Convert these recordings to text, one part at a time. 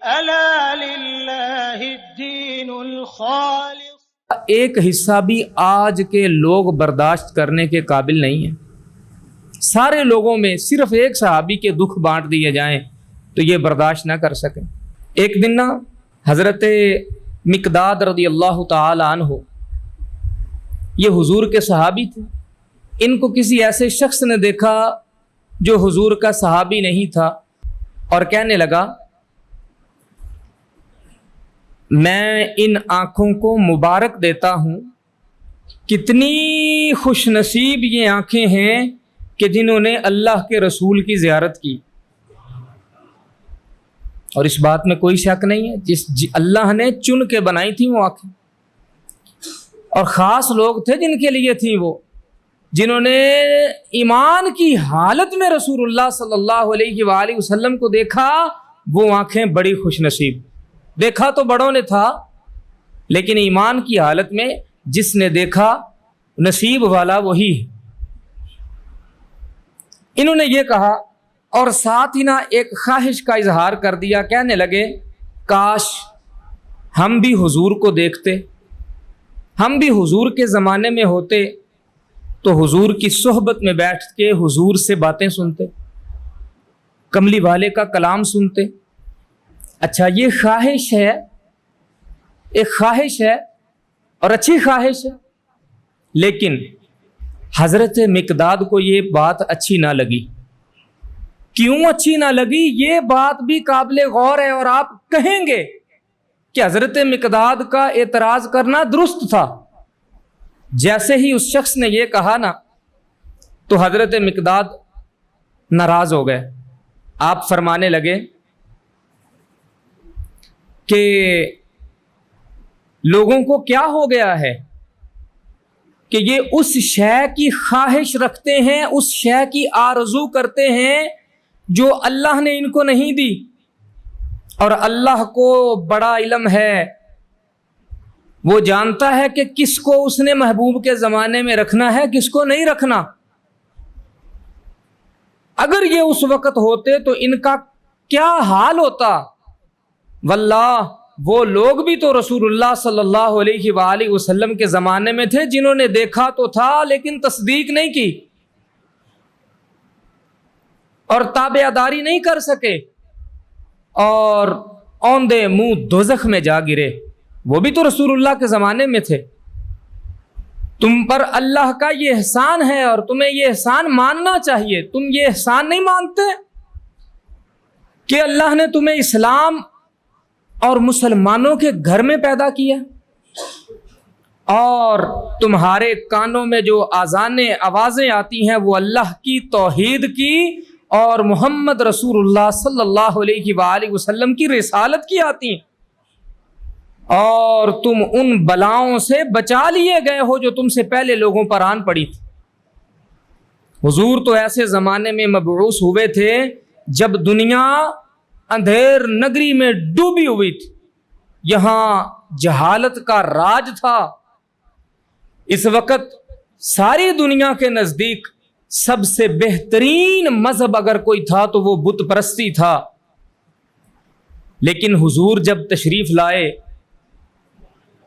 ألا لله الدين الخالص. ایک حصہ بھی آج کے لوگ برداشت کرنے کے قابل نہیں ہیں. سارے لوگوں میں صرف ایک صحابی کے دکھ بانٹ دیے جائیں تو یہ برداشت نہ کر سکیں. ایک دن نا حضرت مقداد رضی اللہ تعالی عنہ یہ حضور کے صحابی تھے. ان کو کسی ایسے شخص نے دیکھا جو حضور کا صحابی نہیں تھا اور کہنے لگا میں ان آنکھوں کو مبارک دیتا ہوں، کتنی خوش نصیب یہ آنکھیں ہیں کہ جنہوں نے اللہ کے رسول کی زیارت کی. اور اس بات میں کوئی شک نہیں ہے، اللہ نے چن کے بنائی تھی وہ آنکھیں، اور خاص لوگ تھے جن کے لیے تھیں وہ، جنہوں نے ایمان کی حالت میں رسول اللہ صلی اللہ علیہ وآلہ وسلم کو دیکھا. وہ آنکھیں بڑی خوش نصیب. دیکھا تو بڑوں نے تھا لیکن ایمان کی حالت میں جس نے دیکھا نصیب والا وہی ہے. انہوں نے یہ کہا اور ساتھ ہی نہ ایک خواہش کا اظہار کر دیا. کہنے لگے کاش ہم بھی حضور کو دیکھتے، ہم بھی حضور کے زمانے میں ہوتے تو حضور کی صحبت میں بیٹھ کے حضور سے باتیں سنتے، کملی والے کا کلام سنتے. اچھا یہ خواہش ہے، ایک خواہش ہے اور اچھی خواہش ہے، لیکن حضرت مقداد کو یہ بات اچھی نہ لگی. کیوں اچھی نہ لگی یہ بات بھی قابل غور ہے، اور آپ کہیں گے کہ حضرت مقداد کا اعتراض کرنا درست تھا. جیسے ہی اس شخص نے یہ کہا نا تو حضرت مقداد ناراض ہو گئے. آپ فرمانے لگے کہ لوگوں کو کیا ہو گیا ہے کہ یہ اس شے کی خواہش رکھتے ہیں، اس شے کی آرزو کرتے ہیں جو اللہ نے ان کو نہیں دی، اور اللہ کو بڑا علم ہے، وہ جانتا ہے کہ کس کو اس نے محبوب کے زمانے میں رکھنا ہے، کس کو نہیں رکھنا. اگر یہ اس وقت ہوتے تو ان کا کیا حال ہوتا. واللہ وہ لوگ بھی تو رسول اللہ صلی اللہ علیہ وآلہ وسلم کے زمانے میں تھے جنہوں نے دیکھا تو تھا لیکن تصدیق نہیں کی اور تابعداری نہیں کر سکے، اور اوندے منہ دوزخ میں جا گرے. وہ بھی تو رسول اللہ کے زمانے میں تھے. تم پر اللہ کا یہ احسان ہے اور تمہیں یہ احسان ماننا چاہیے. تم یہ احسان نہیں مانتے کہ اللہ نے تمہیں اسلام اور مسلمانوں کے گھر میں پیدا کیا، اور تمہارے کانوں میں جو آوازیں آتی ہیں وہ اللہ کی توحید کی اور محمد رسول اللہ صلی اللہ علیہ وآلہ وسلم کی رسالت کی آتی ہیں، اور تم ان بلاؤں سے بچا لیے گئے ہو جو تم سے پہلے لوگوں پر آن پڑی تھی. حضور تو ایسے زمانے میں مبعوث ہوئے تھے جب دنیا اندھیر نگری میں ڈوبی ہوئی تھی، یہاں جہالت کا راج تھا. اس وقت ساری دنیا کے نزدیک سب سے بہترین مذہب اگر کوئی تھا تو وہ بت پرستی تھا. لیکن حضور جب تشریف لائے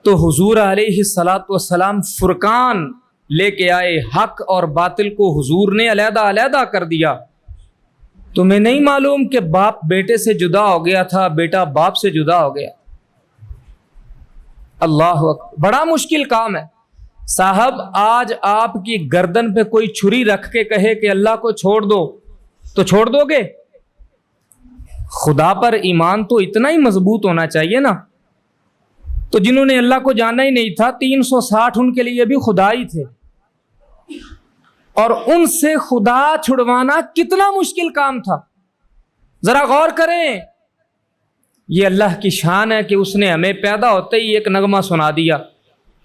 تو حضور علیہ الصلاۃ والسلام فرقان لے کے آئے. حق اور باطل کو حضور نے علیحدہ علیحدہ کر دیا. تمہیں نہیں معلوم کہ باپ بیٹے سے جدا ہو گیا تھا، بیٹا باپ سے جدا ہو گیا. اللہ اکبر، بڑا مشکل کام ہے صاحب. آج آپ کی گردن پہ کوئی چھری رکھ کے کہے کہ اللہ کو چھوڑ دو تو چھوڑ دو گے؟ خدا پر ایمان تو اتنا ہی مضبوط ہونا چاہیے نا. تو جنہوں نے اللہ کو جانا ہی نہیں تھا 360 ان کے لیے بھی خدا ہی تھے، اور ان سے خدا چھڑوانا کتنا مشکل کام تھا. ذرا غور کریں. یہ اللہ کی شان ہے کہ اس نے ہمیں پیدا ہوتے ہی ایک نغمہ سنا دیا،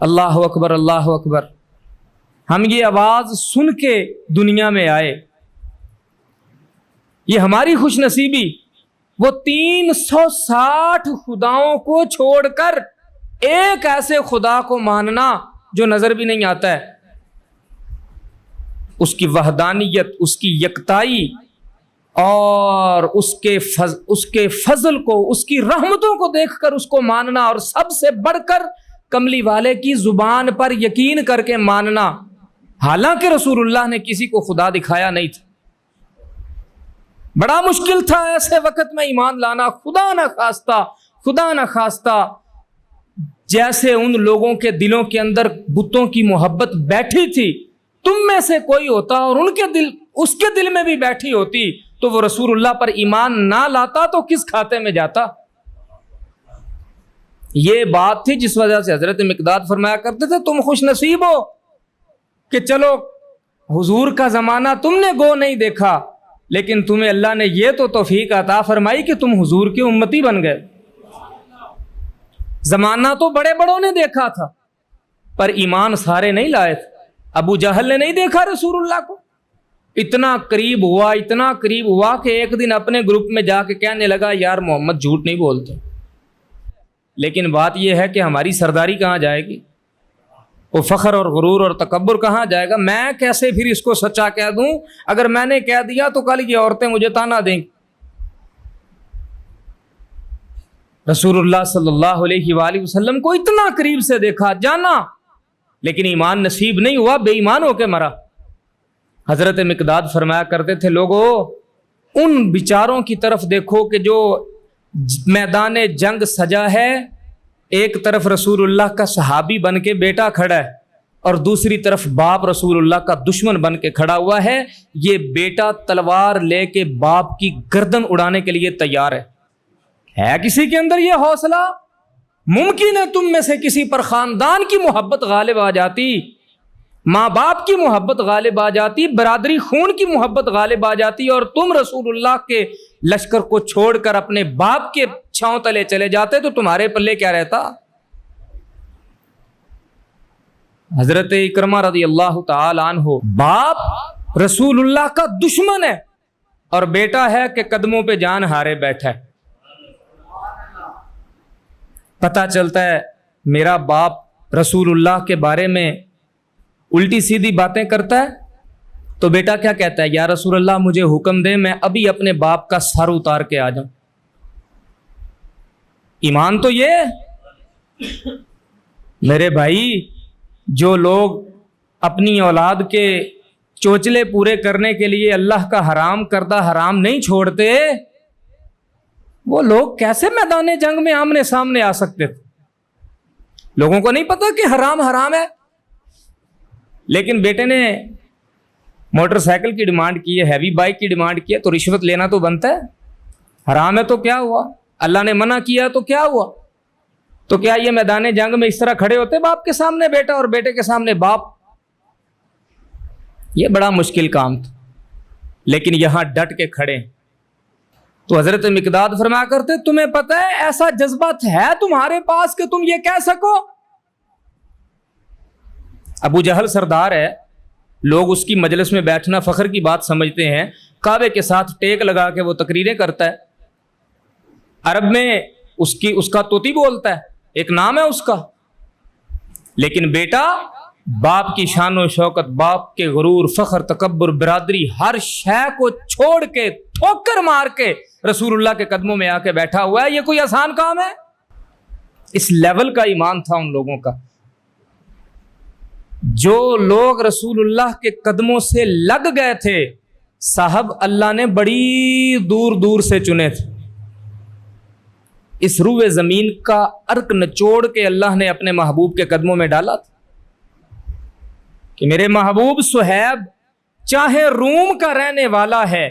اللہ اکبر اللہ اکبر. ہم یہ آواز سن کے دنیا میں آئے. یہ ہماری خوش نصیبی. وہ 360 خداؤں کو چھوڑ کر ایک ایسے خدا کو ماننا جو نظر بھی نہیں آتا ہے، اس کی وحدانیت، اس کی یکتائی، اور اس کے فضل کو، اس کی رحمتوں کو دیکھ کر اس کو ماننا، اور سب سے بڑھ کر کملی والے کی زبان پر یقین کر کے ماننا، حالانکہ رسول اللہ نے کسی کو خدا دکھایا نہیں تھا۔ بڑا مشکل تھا ایسے وقت میں ایمان لانا، خدا نہ خواستہ جیسے ان لوگوں کے دلوں کے اندر بتوں کی محبت بیٹھی تھی، تم میں سے کوئی ہوتا اور اس کے دل میں بھی بیٹھی ہوتی تو وہ رسول اللہ پر ایمان نہ لاتا تو کس کھاتے میں جاتا۔ یہ بات تھی جس وجہ سے حضرت مقداد فرمایا کرتے تھے تم خوش نصیب ہو کہ چلو حضور کا زمانہ تم نے گو نہیں دیکھا، لیکن تمہیں اللہ نے یہ تو توفیق عطا فرمائی کہ تم حضور کی امتی بن گئے۔ زمانہ تو بڑے بڑوں نے دیکھا تھا پر ایمان سارے نہیں لائے تھے۔ ابو جہل نے نہیں دیکھا رسول اللہ کو، اتنا قریب ہوا کہ ایک دن اپنے گروپ میں جا کے کہنے لگا یار محمد جھوٹ نہیں بولتے، لیکن بات یہ ہے کہ ہماری سرداری کہاں جائے گی، وہ فخر اور غرور اور تکبر کہاں جائے گا، میں کیسے پھر اس کو سچا کہہ دوں، اگر میں نے کہہ دیا تو کل یہ عورتیں مجھے تانا دیں گی۔ رسول اللہ صلی اللہ علیہ وآلہ وسلم کو اتنا قریب سے دیکھا، جانا، لیکن ایمان نصیب نہیں ہوا، بے ایمان ہو کے مرا۔ حضرت مقداد فرمایا کرتے تھے لوگو ان بیچاروں کی طرف دیکھو کہ جو میدان جنگ سجا ہے، ایک طرف رسول اللہ کا صحابی بن کے بیٹا کھڑا ہے اور دوسری طرف باپ رسول اللہ کا دشمن بن کے کھڑا ہوا ہے۔ یہ بیٹا تلوار لے کے باپ کی گردن اڑانے کے لیے تیار ہے کسی کے اندر یہ حوصلہ؟ ممکن ہے تم میں سے کسی پر خاندان کی محبت غالب آ جاتی، ماں باپ کی محبت غالب آ جاتی، برادری خون کی محبت غالب آ جاتی، اور تم رسول اللہ کے لشکر کو چھوڑ کر اپنے باپ کے چھاؤں تلے چلے جاتے تو تمہارے پلے کیا رہتا؟ حضرت اکرمہ رضی اللہ تعالی عنہ، باپ رسول اللہ کا دشمن ہے اور بیٹا ہے کہ قدموں پہ جان ہارے بیٹھا ہے۔ پتہ چلتا ہے میرا باپ رسول اللہ کے بارے میں الٹی سیدھی باتیں کرتا ہے تو بیٹا کیا کہتا ہے، یا رسول اللہ مجھے حکم دے میں ابھی اپنے باپ کا سر اتار کے آ جاؤں۔ ایمان تو یہ ہے میرے بھائی، جو لوگ اپنی اولاد کے چوچلے پورے کرنے کے لیے اللہ کا حرام کردہ حرام نہیں چھوڑتے، وہ لوگ کیسے میدان جنگ میں آمنے سامنے آ سکتے تھے؟ لوگوں کو نہیں پتا کہ حرام حرام ہے، لیکن بیٹے نے موٹر سائیکل کی ڈیمانڈ کی ہے، ہیوی بائک کی ڈیمانڈ کی ہے تو رشوت لینا تو بنتا ہے۔ حرام ہے تو کیا ہوا، اللہ نے منع کیا تو کیا ہوا؟ تو کیا یہ میدان جنگ میں اس طرح کھڑے ہوتے باپ کے سامنے بیٹا اور بیٹے کے سامنے باپ؟ یہ بڑا مشکل کام تھا، لیکن یہاں ڈٹ کے کھڑے۔ تو حضرت مقداد فرمایا کرتے تمہیں پتہ ہے ایسا جذبہ ہے تمہارے پاس کہ تم یہ کہہ سکو؟ ابو جہل سردار ہے، لوگ اس کی مجلس میں بیٹھنا فخر کی بات سمجھتے ہیں، کعبے کے ساتھ ٹیک لگا کے وہ تقریریں کرتا ہے، عرب میں اس کا توتی بولتا ہے، ایک نام ہے اس کا، لیکن بیٹا باپ کی شان و شوکت، باپ کے غرور، فخر، تکبر، برادری، ہر شے کو چھوڑ کے ٹھوکر مار کے رسول اللہ کے قدموں میں آ کے بیٹھا ہوا ہے۔ یہ کوئی آسان کام ہے؟ اس لیول کا ایمان تھا ان لوگوں کا۔ جو لوگ رسول اللہ کے قدموں سے لگ گئے تھے صاحب، اللہ نے بڑی دور دور سے چنے تھے۔ اس روئے زمین کا عرق نچوڑ کے اللہ نے اپنے محبوب کے قدموں میں ڈالا تھا کہ میرے محبوب صہیب چاہے روم کا رہنے والا ہے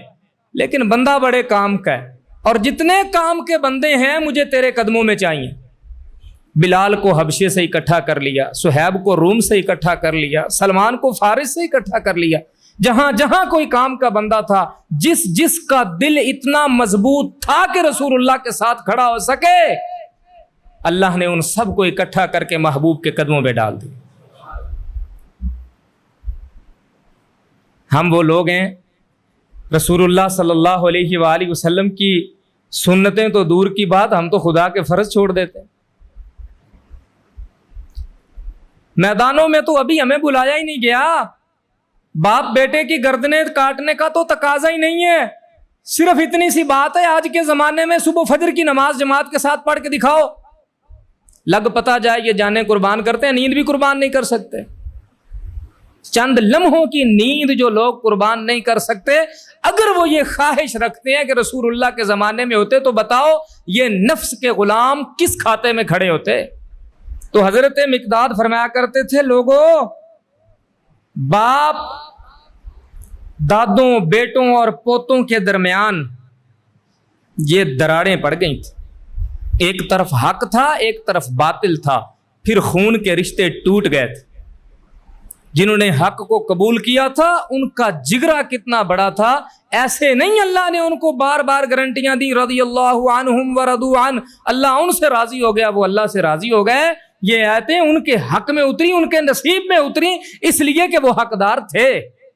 لیکن بندہ بڑے کام کا ہے، اور جتنے کام کے بندے ہیں مجھے تیرے قدموں میں چاہیے۔ بلال کو حبشے سے اکٹھا کر لیا، صہیب کو روم سے اکٹھا کر لیا، سلمان کو فارس سے اکٹھا کر لیا، جہاں جہاں کوئی کام کا بندہ تھا، جس کا دل اتنا مضبوط تھا کہ رسول اللہ کے ساتھ کھڑا ہو سکے، اللہ نے ان سب کو اکٹھا کر کے محبوب کے قدموں پہ ڈال دی۔ ہم وہ لوگ ہیں رسول اللہ صلی اللہ علیہ وآلہ وسلم کی سنتیں تو دور کی بات، ہم تو خدا کے فرض چھوڑ دیتے ہیں۔ میدانوں میں تو ابھی ہمیں بلایا ہی نہیں گیا، باپ بیٹے کی گردنیں کاٹنے کا تو تقاضا ہی نہیں ہے، صرف اتنی سی بات ہے، آج کے زمانے میں صبح فجر کی نماز جماعت کے ساتھ پڑھ کے دکھاؤ، لگ پتا جائے یہ جانیں قربان کرتے ہیں، نیند بھی قربان نہیں کر سکتے۔ چند لمحوں کی نیند جو لوگ قربان نہیں کر سکتے، اگر وہ یہ خواہش رکھتے ہیں کہ رسول اللہ کے زمانے میں ہوتے تو بتاؤ یہ نفس کے غلام کس کھاتے میں کھڑے ہوتے۔ تو حضرت مقداد فرمایا کرتے تھے، لوگوں، باپ دادوں بیٹوں اور پوتوں کے درمیان یہ دراڑیں پڑ گئی تھیں، ایک طرف حق تھا ایک طرف باطل تھا، پھر خون کے رشتے ٹوٹ گئے تھے۔ جنہوں نے حق کو قبول کیا تھا ان کا جگرا کتنا بڑا تھا، ایسے نہیں اللہ نے ان کو بار بار گارنٹیاں دی، رضی اللہ عنہم ورضوا عنہ، اللہ ان سے راضی ہو گیا، وہ اللہ سے راضی ہو گئے۔ یہ آیتیں ان کے حق میں اتری، ان کے نصیب میں اتری، اس لیے کہ وہ حقدار تھے۔